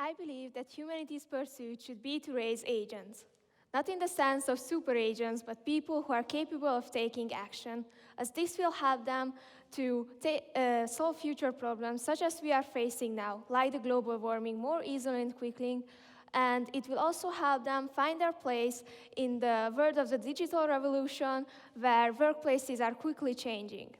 I believe that humanity's pursuit should be to raise agents. Not in the sense of super agents, but people who are capable of taking action, as this will help them to solve future problems such as we are facing now, like the global warming, more easily and quickly, and it will also help them find their place in the world of the digital revolution, where workplaces are quickly changing.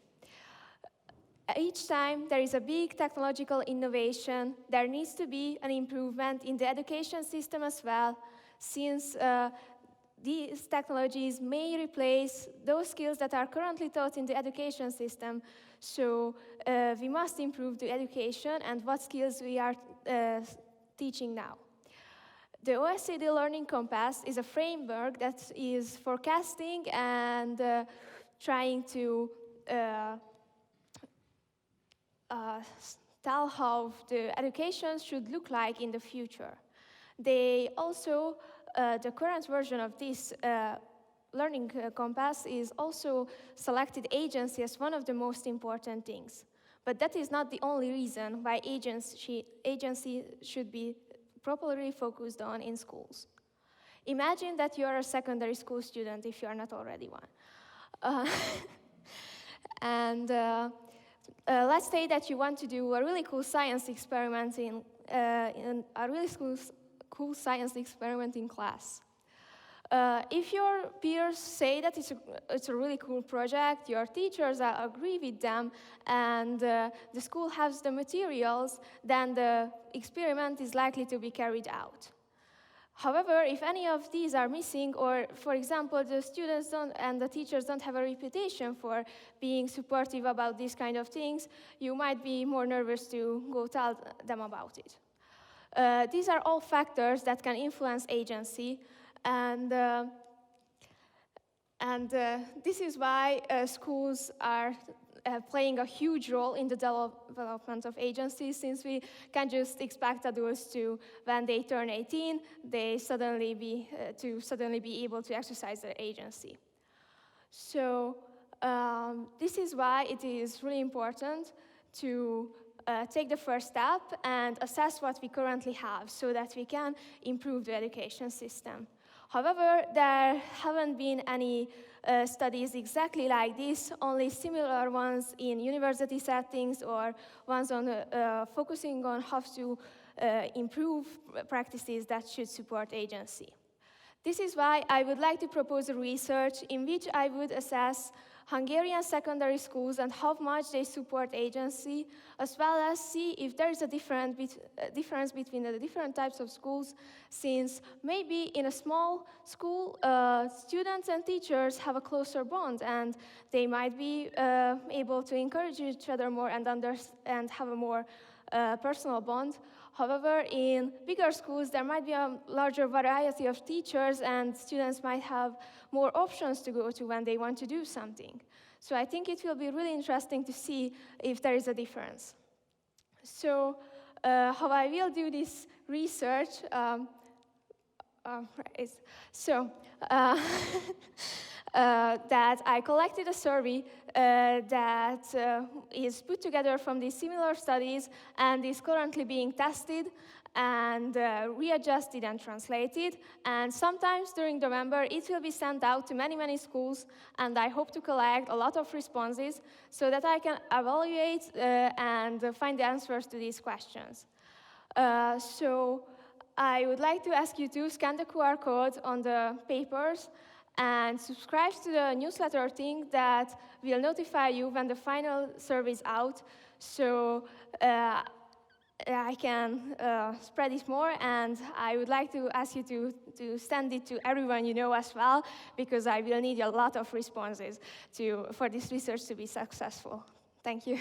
Each time there is a big technological innovation, there needs to be an improvement in the education system as well, since these technologies may replace those skills that are currently taught in the education system. So we must improve the education and what skills we are teaching now. The OECD Learning Compass is a framework that is forecasting and trying to tell how the education should look like in the future. They also, the current version of this learning compass is also selected agency as one of the most important things. But that is not the only reason why agency should be properly focused on in schools. Imagine that you are a secondary school student if you are not already one. Let's say that you want to do a really cool science experiment in a really cool science experiment in class. If your peers say that it's a really cool project, your teachers agree with them, and the school has the materials, then the experiment is likely to be carried out. However, if any of these are missing, or for example, the students and the teachers don't have a reputation for being supportive about these kind of things, you might be more nervous to go tell them about it. These are all factors that can influence agency, and this is why schools are playing a huge role in the development of agencies, since we can just expect adults to, when they turn 18, they suddenly be able to exercise their agency. So this is why it is really important to take the first step and assess what we currently have so that we can improve the education system. However, there haven't been any studies exactly like this, only similar ones in university settings or ones on focusing on how to improve practices that should support agency. This is why I would like to propose a research in which I would assess Hungarian secondary schools and how much they support agency, as well as see if there is a difference between the different types of schools, since maybe in a small school, students and teachers have a closer bond, and they might be able to encourage each other more and have a more personal bond. However, in bigger schools, there might be a larger variety of teachers, and students might have more options to go to when they want to do something. So I think it will be really interesting to see if there is a difference. So how I will do this research that I collected a survey that is put together from these similar studies and is currently being tested and readjusted and translated. And sometimes during November, it will be sent out to many, many schools, and I hope to collect a lot of responses so that I can evaluate and find the answers to these questions. So I would like to ask you to scan the QR code on the papers and subscribe to the newsletter thing that will notify you when the final survey is out, so I can spread it more, and I would like to ask you to send it to everyone you know as well, because I will need a lot of responses for this research to be successful. Thank you.